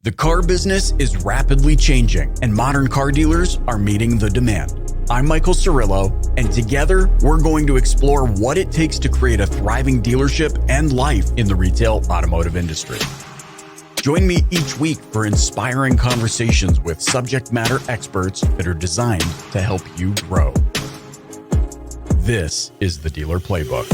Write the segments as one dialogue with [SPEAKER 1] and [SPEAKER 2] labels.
[SPEAKER 1] The car business is rapidly changing, and modern car dealers are meeting the demand. I'm Michael Cirillo, and together we're going to explore what it takes to create a thriving dealership and life in the retail automotive industry. Join me each week for inspiring conversations with subject matter experts that are designed to help you grow. This is the Dealer Playbook.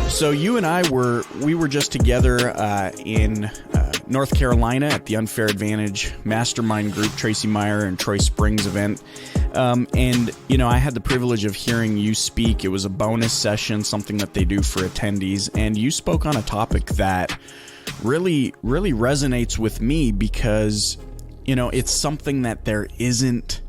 [SPEAKER 1] So you and I were just together in North Carolina at the Unfair Advantage Mastermind Group, Tracy Meyer and Troy Springs event. And, you know, I had the privilege of hearing you speak. It was a bonus session, something that they do for attendees. And you spoke on a topic that really resonates with me because, you know, it's something that there isn't,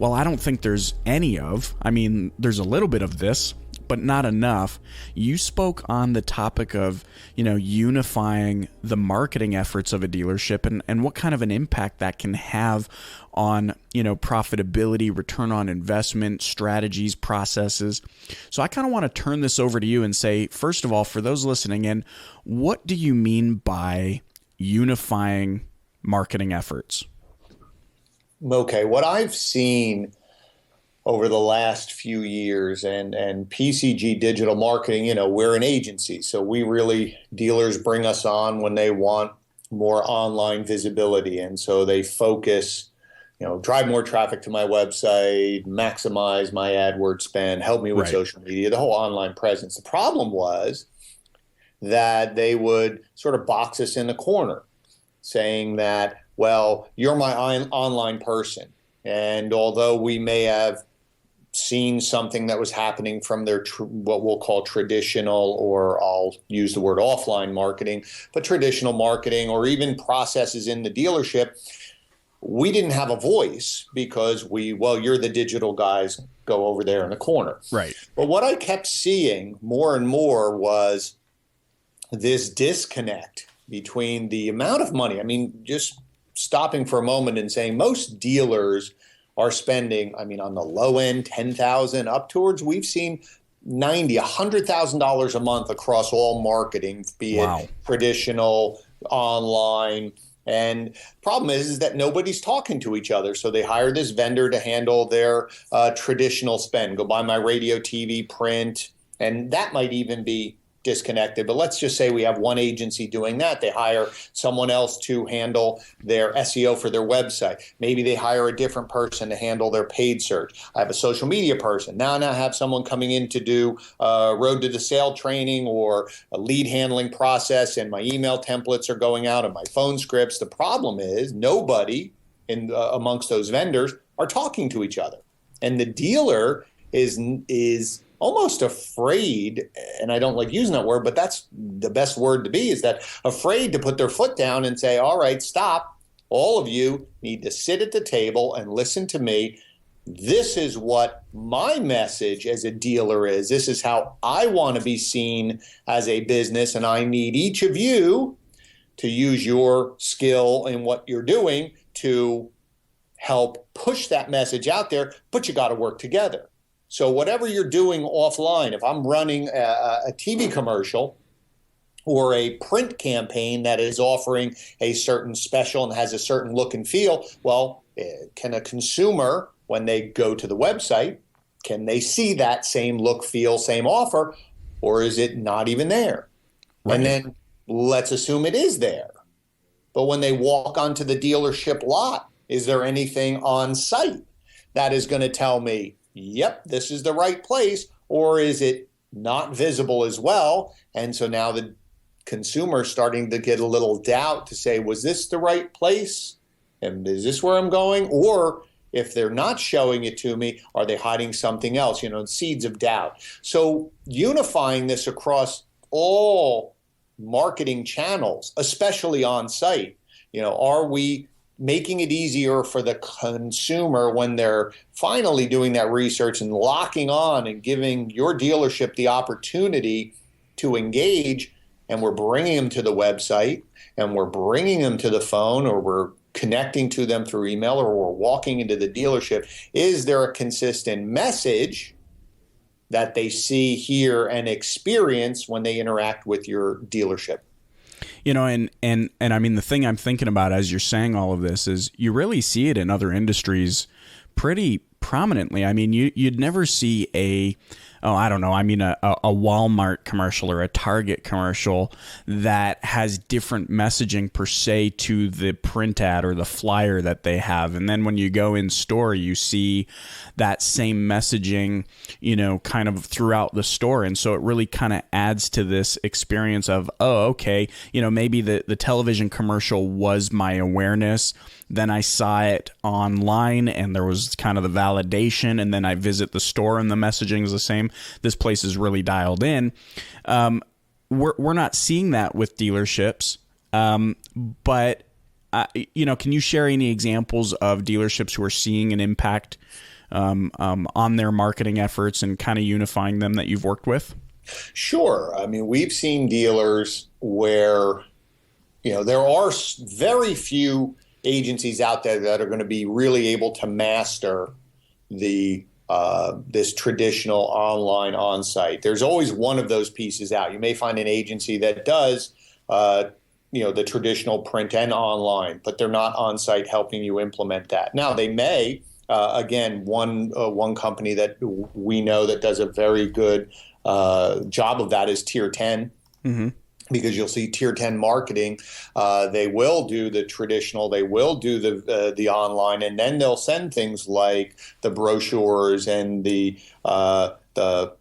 [SPEAKER 1] well, I don't think there's any of. I mean, there's a little bit of this, but not enough. You spoke on the topic of, you know, unifying the marketing efforts of a dealership and what kind of an impact that can have on, you know, profitability, return on investment, strategies, processes. So I kind of want to turn this over to you and say, first of all, for those listening in, what do you mean by unifying marketing efforts?
[SPEAKER 2] Okay, what I've seen over the last few years and PCG Digital Marketing, you know, we're an agency. So dealers bring us on when they want more online visibility. And so they focus, you know, drive more traffic to my website, maximize my AdWords spend, help me with social media, the whole online presence. The problem was that they would sort of box us in a corner saying that, well, you're my online person. And although we may have seen something that was happening from their what we'll call traditional, or I'll use the word offline marketing, but traditional marketing or even processes in the dealership, we didn't have a voice because you're the digital guys, go over there in the corner.
[SPEAKER 1] Right.
[SPEAKER 2] But what I kept seeing more and more was this disconnect between the amount of money. I mean, just stopping for a moment and saying most dealers are spending, I mean, on the low end, $10,000 up towards, we've seen $90,000, $100,000 a month across all marketing, be it traditional, online. And problem is that nobody's talking to each other. So they hire this vendor to handle their traditional spend, go buy my radio, TV, print, and that might even be disconnected. But let's just say we have one agency doing that. They hire someone else to handle their SEO for their website. Maybe they hire a different person to handle their paid search. I have a social media person. Now I have someone coming in to do road to the sale training or a lead handling process, and my email templates are going out and my phone scripts. The problem is nobody amongst those vendors are talking to each other. And the dealer is almost afraid, and I don't like using that word, but that's the best word to be, is that afraid to put their foot down and say, all right, stop. All of you need to sit at the table and listen to me. This is what my message as a dealer is. This is how I want to be seen as a business, and I need each of you to use your skill in what you're doing to help push that message out there, but you got to work together. So whatever you're doing offline, if I'm running a TV commercial or a print campaign that is offering a certain special and has a certain look and feel, well, can a consumer, when they go to the website, can they see that same look, feel, same offer, or is it not even there? Right. And then let's assume it is there. But when they walk onto the dealership lot, is there anything on site that is going to tell me, yep, this is the right place, or is it not visible as well? And so now the consumer is starting to get a little doubt to say, was this the right place? And is this where I'm going? Or if they're not showing it to me, are they hiding something else? You know, seeds of doubt. So unifying this across all marketing channels, especially on site, you know, are we making it easier for the consumer when they're finally doing that research and locking on and giving your dealership the opportunity to engage, and we're bringing them to the website and we're bringing them to the phone, or we're connecting to them through email or we're walking into the dealership, is there a consistent message that they see, hear, and experience when they interact with your dealership?
[SPEAKER 1] And I mean, the thing I'm thinking about as you're saying all of this is you really see it in other industries pretty prominently. I mean, you'd never see a Walmart commercial or a Target commercial that has different messaging per se to the print ad or the flyer that they have. And then when you go in store, you see that same messaging, kind of throughout the store. And so it really kind of adds to this experience of, oh, okay, maybe the television commercial was my awareness. Then I saw it online and there was kind of the validation, and then I visit the store and the messaging is the same. This place is really dialed in. We're not seeing that with dealerships, but can you share any examples of dealerships who are seeing an impact on their marketing efforts and kind of unifying them that you've worked with?
[SPEAKER 2] Sure. I mean, we've seen dealers where there are very few agencies out there that are going to be really able to master this traditional online on-site. There's always one of those pieces out. You may find an agency that does the traditional print and online, but they're not on-site helping you implement that. Now they may, again, one company that we know that does a very good job of that is Tier 10. Mm-hmm. Because you'll see Tier 10 marketing, they will do the traditional, they will do the online, and then they'll send things like the brochures and the rearview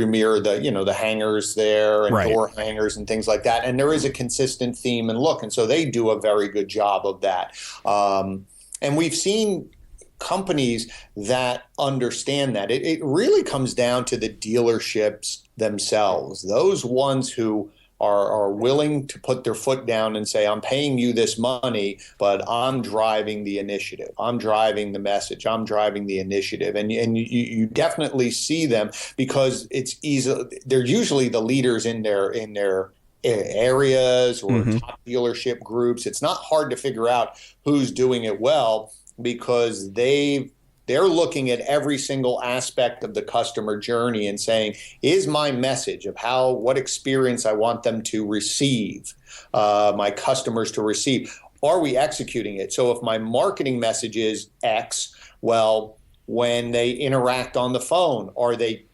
[SPEAKER 2] mirror, the hangers there and
[SPEAKER 1] right.
[SPEAKER 2] Door hangers and things like that. And there is a consistent theme and look, and so they do a very good job of that. And we've seen companies that understand that. It really comes down to the dealerships themselves, those ones who are willing to put their foot down and say, I'm paying you this money, but I'm driving the initiative. I'm driving the message. I'm driving the initiative. And you definitely see them because it's easy. They're usually the leaders in their areas or mm-hmm. top dealership groups. It's not hard to figure out who's doing it well because they're looking at every single aspect of the customer journey and saying, is my message of what experience I want them to receive, my customers to receive, are we executing it? So if my marketing message is X, well, when they interact on the phone, are the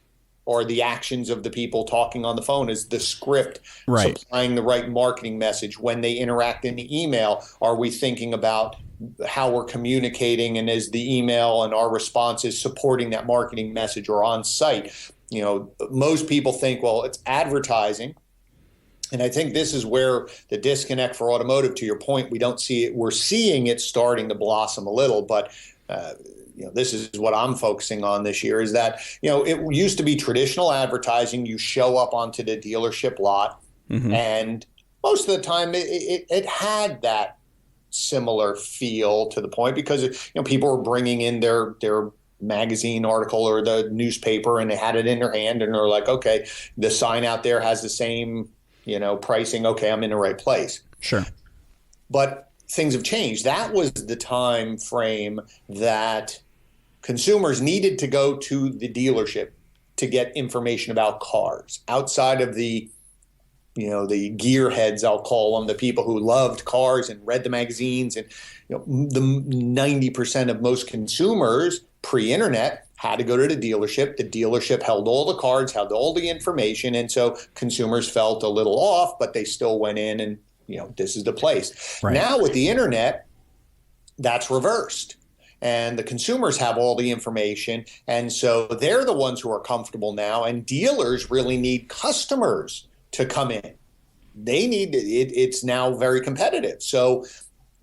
[SPEAKER 2] actions of the people talking on the phone, is the script
[SPEAKER 1] right.
[SPEAKER 2] supplying the right marketing message? When they interact in the email, are we thinking about how we're communicating, and is the email and our responses supporting that marketing message or on site? Most people think, well, it's advertising. And I think this is where the disconnect for automotive, to your point, we don't see it. We're seeing it starting to blossom a little, but this is what I'm focusing on this year, is that, it used to be traditional advertising. You show up onto the dealership lot, mm-hmm. and most of the time it had that similar feel to the point because people were bringing in their magazine article or the newspaper and they had it in their hand and they're like, okay, the sign out there has the same pricing, okay, I'm in the right place.
[SPEAKER 1] Sure.
[SPEAKER 2] But things have changed. That was the time frame that consumers needed to go to the dealership to get information about cars outside of the gearheads, I'll call them, the people who loved cars and read the magazines. And the 90% of most consumers pre-internet had to go to the dealership. The dealership held all the cards, held all the information. And so consumers felt a little off, but they still went in and, this is the place. Right. Now with the internet, that's reversed. And the consumers have all the information. And so they're the ones who are comfortable now. And dealers really need customers to come in. They need it's now very competitive. So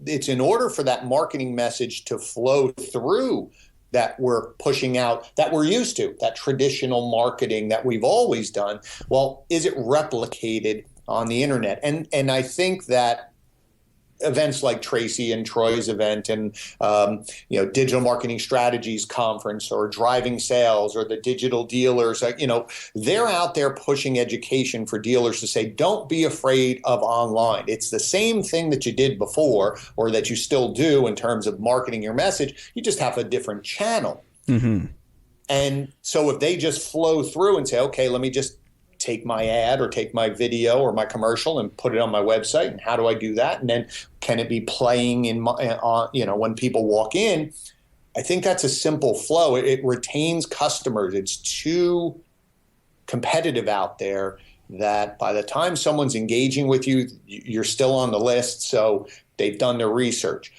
[SPEAKER 2] it's in order for that marketing message to flow through that we're pushing out, that we're used to, that traditional marketing that we've always done. Well, is it replicated on the internet? And I think that events like Tracy and Troy's event and, digital marketing strategies conference or driving sales or the digital dealers, they're out there pushing education for dealers to say, don't be afraid of online. It's the same thing that you did before or that you still do in terms of marketing your message. You just have a different channel.
[SPEAKER 1] Mm-hmm.
[SPEAKER 2] And so if they just flow through and say, okay, let me just take my ad or take my video or my commercial and put it on my website. And how do I do that? And then can it be playing in when people walk in? I think that's a simple flow. It retains customers. It's too competitive out there that by the time someone's engaging with you, you're still on the list. So they've done their research.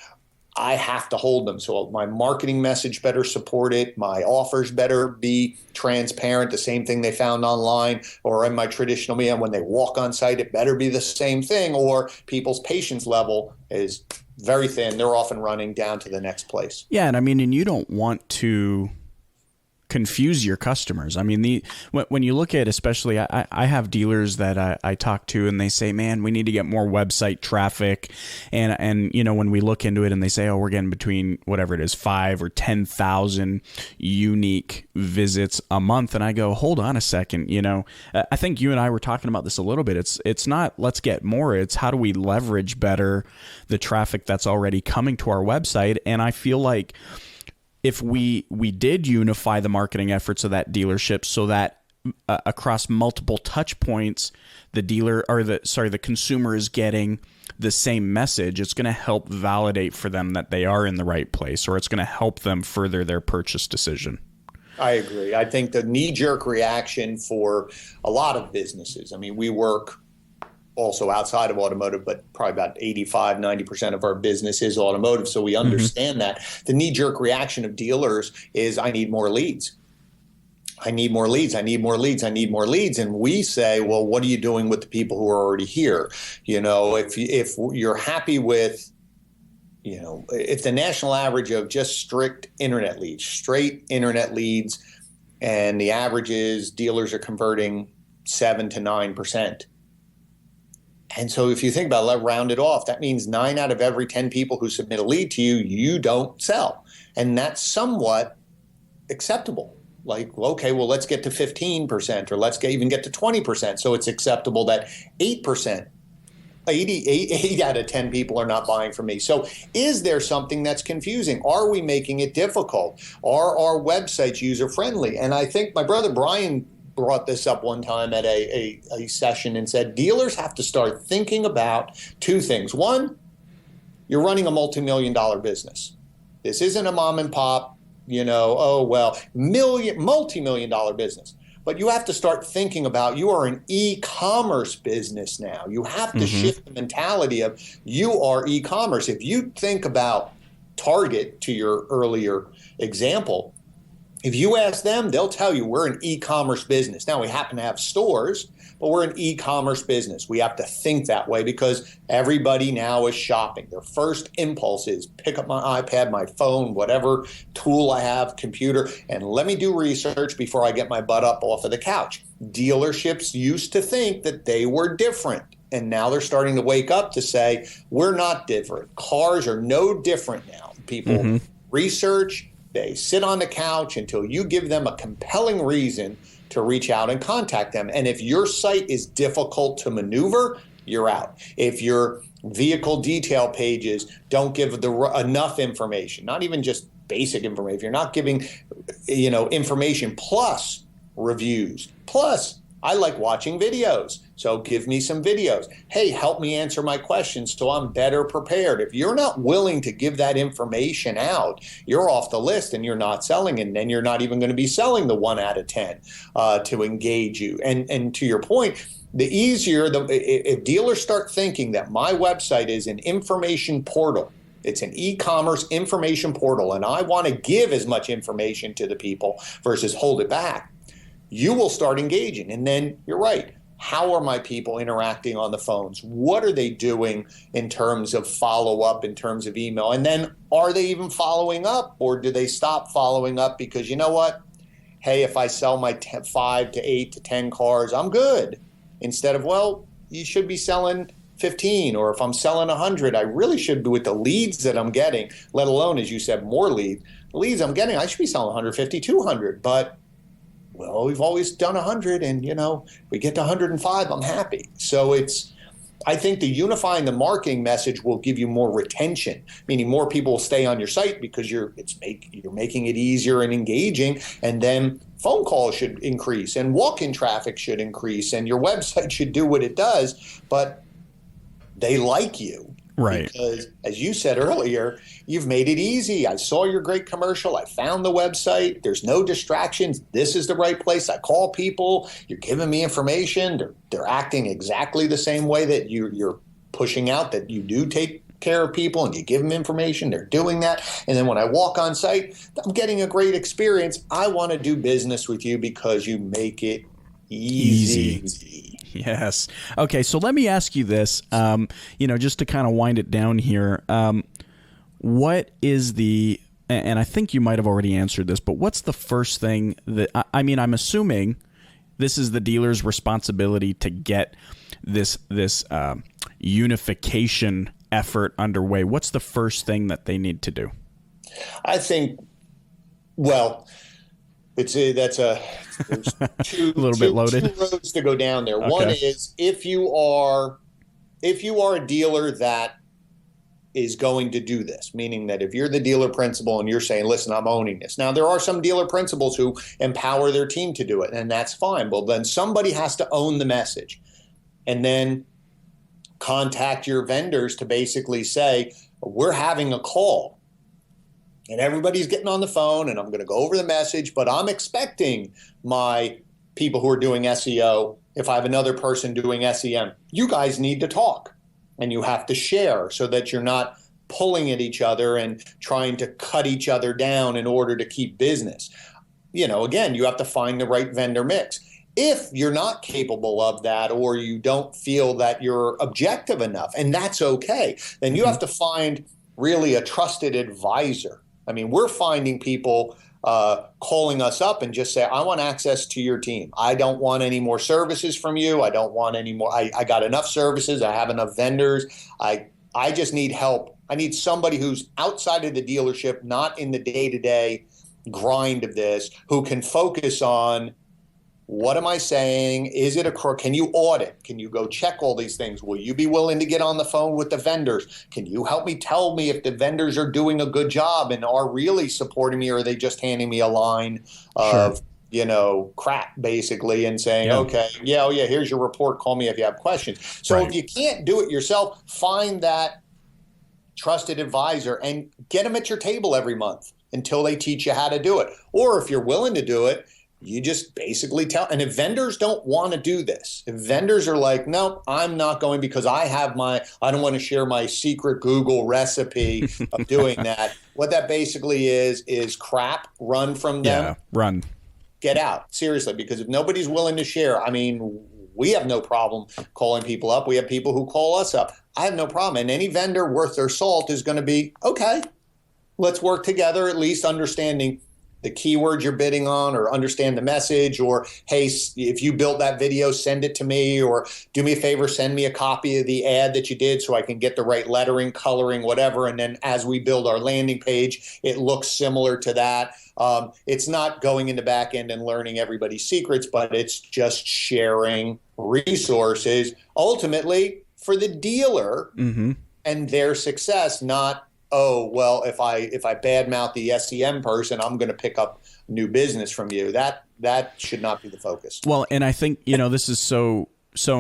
[SPEAKER 2] I have to hold them. So my marketing message better support it. My offers better be transparent, the same thing they found online or in my traditional media. When they walk on site, it better be the same thing, or people's patience level is very thin. They're often running down to the next place.
[SPEAKER 1] Yeah, and you don't want to confuse your customers. I mean, when you look at, especially, I have dealers that I talk to and they say, man, we need to get more website traffic. And when we look into it and they say, oh, we're getting between whatever it is, 5,000 or 10,000 unique visits a month. And I go, hold on a second. I think you and I were talking about this a little bit. It's not let's get more. It's how do we leverage better the traffic that's already coming to our website. And I feel like if we did unify the marketing efforts of that dealership so that across multiple touch points, the consumer is getting the same message, it's going to help validate for them that they are in the right place, or it's going to help them further their purchase decision.
[SPEAKER 2] I agree. I think the knee-jerk reaction for a lot of businesses, I mean, we work also outside of automotive, but probably about 85-90% of our business is automotive. So we understand that. The knee-jerk reaction of dealers is, I need more leads. I need more leads. I need more leads. I need more leads. And we say, well, what are you doing with the people who are already here? If you're happy with, if the national average of just straight internet leads, and the average is dealers are converting 7 to 9%. And so if you think about it, round it off, that means 9 out of every 10 people who submit a lead to you, you don't sell. And that's somewhat acceptable. Like, okay, well, let's get to 15% or let's even get to 20%. So it's acceptable that 8%, 8 out of 10 people are not buying from me. So is there something that's confusing? Are we making it difficult? Are our websites user-friendly? And I think my brother Brian brought this up one time at a session and said dealers have to start thinking about two things. One, you're running a multi-million-dollar business. This isn't a mom and pop, multi-million-dollar business. But you have to start thinking about you are an e-commerce business now. You have to shift the mentality of you are e-commerce. If you think about Target, to your earlier example, if you ask them, they'll tell you we're an e-commerce business. Now, we happen to have stores, but we're an e-commerce business. We have to think that way because everybody now is shopping. Their first impulse is pick up my iPad, my phone, whatever tool I have, computer, and let me do research before I get my butt up off of the couch. Dealerships used to think that they were different, and now they're starting to wake up to say, we're not different. Cars are no different now. People research. They sit on the couch until you give them a compelling reason to reach out and contact them. And if your site is difficult to maneuver, you're out. If your vehicle detail pages don't give enough information, not even just basic information, if you're not giving information plus reviews, plus I like watching videos, so give me some videos. Hey, help me answer my questions so I'm better prepared. If you're not willing to give that information out, you're off the list and you're not selling, and then you're not even going to be selling the 1 out of 10 to engage you. And to your point, the easier, if dealers start thinking that my website is an information portal, it's an e-commerce information portal, and I want to give as much information to the people versus hold it back, you will start engaging. And then you're right. How are my people interacting on the phones? What are they doing in terms of follow-up, in terms of email? And then are they even following up, or do they stop following up because, you know what? Hey, if I sell my 5 to 8 to 10 cars, I'm good. Instead of, well, you should be selling 15, or if I'm selling 100, I really should be, with the leads that I'm getting, let alone, as you said, more leads. The leads I'm getting, I should be selling 150, 200. But, well, we've always done 100, and, we get to 105, I'm happy. So I think the unifying the marketing message will give you more retention, meaning more people will stay on your site because you're making it easier and engaging, and then phone calls should increase and walk-in traffic should increase and your website should do what it does, but they like you.
[SPEAKER 1] Right.
[SPEAKER 2] Because, as you said earlier, you've made it easy. I saw your great commercial. I found the website. There's no distractions. This is the right place. I call people. You're giving me information. They're acting exactly the same way that you're pushing out that you do take care of people and you give them information. They're doing that. And then when I walk on site, I'm getting a great experience. I want to do business with you because you make it easy.
[SPEAKER 1] Yes. Okay, so let me ask you this, just to kind of wind it down here. What is and I think you might have already answered this, but what's the first thing that, I'm assuming this is the dealer's responsibility to get this unification effort underway. What's the first thing that they need to do?
[SPEAKER 2] I think, well, there's two,
[SPEAKER 1] a little bit loaded.
[SPEAKER 2] Two roads to go down there.
[SPEAKER 1] Okay.
[SPEAKER 2] One is if you are a dealer that is going to do this, meaning that if you're the dealer principal and you're saying, listen, I'm owning this. Now, there are some dealer principals who empower their team to do it, and that's fine. Well, then somebody has to own the message and then contact your vendors to basically say, we're having a call. And everybody's getting on the phone, and I'm going to go over the message, but I'm expecting my people who are doing SEO, if I have another person doing SEM, you guys need to talk, and you have to share so that you're not pulling at each other and trying to cut each other down in order to keep business. Again, you have to find the right vendor mix. If you're not capable of that, or you don't feel that you're objective enough, and that's okay, then you have to find really a trusted advisor. We're finding people calling us up and just say, I want access to your team. I don't want any more services from you. I don't want any more. I got enough services. I have enough vendors. I just need help. I need somebody who's outside of the dealership, not in the day-to-day grind of this, who can focus on, what am I saying? Is it can you audit? Can you go check all these things? Will you be willing to get on the phone with the vendors? Can you help me tell me if the vendors are doing a good job and are really supporting me, or are they just handing me a line of, crap, basically, and saying, okay, here's your report. Call me if you have questions. So If you can't do it yourself, find that trusted advisor and get them at your table every month until they teach you how to do it. Or if you're willing to do it, you just basically tell. And if vendors don't want to do this, if vendors are like, no, I'm not going because I don't want to share my secret Google recipe of doing that. What that basically is crap. Run from them.
[SPEAKER 1] Yeah, run.
[SPEAKER 2] Get out. Seriously, because if nobody's willing to share, we have no problem calling people up. We have people who call us up. I have no problem. And any vendor worth their salt is going to be, okay, let's work together, at least understanding the keyword you're bidding on, or understand the message, or, hey, if you built that video, send it to me, or do me a favor, send me a copy of the ad that you did so I can get the right lettering, coloring, whatever. And then as we build our landing page, it looks similar to that. It's not going in the back end and learning everybody's secrets, but it's just sharing resources, ultimately for the dealer and their success, not, oh, well, if I badmouth the SEM person, I'm going to pick up new business from you. That should not be the focus.
[SPEAKER 1] Well, and I think, this is so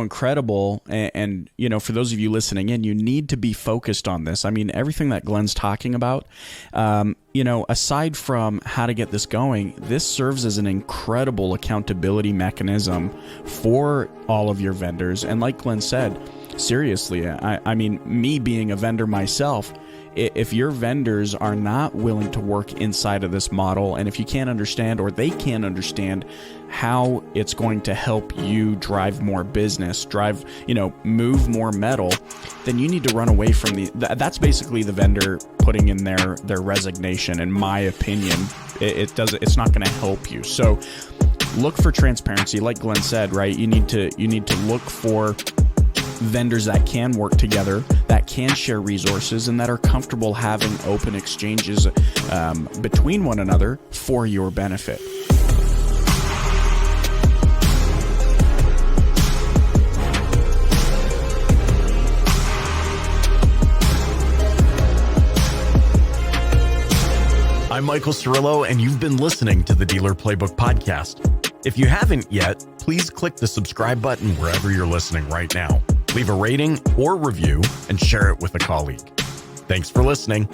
[SPEAKER 1] incredible. And, for those of you listening in, you need to be focused on this. Everything that Glenn's talking about, aside from how to get this going, this serves as an incredible accountability mechanism for all of your vendors. And like Glenn said, seriously, me being a vendor myself, if your vendors are not willing to work inside of this model, and if you can't understand, or they can't understand how it's going to help you drive more business, move more metal, then you need to run away from that's basically the vendor putting in their resignation, in my opinion. It's not going to help you. So look for transparency. Like Glenn said, right? You need to look for vendors that can work together, that can share resources, and that are comfortable having open exchanges between one another for your benefit.
[SPEAKER 3] I'm Michael Cirillo, and you've been listening to the Dealer Playbook Podcast. If you haven't yet, please click the subscribe button wherever you're listening right now. Leave a rating or review and share it with a colleague. Thanks for listening.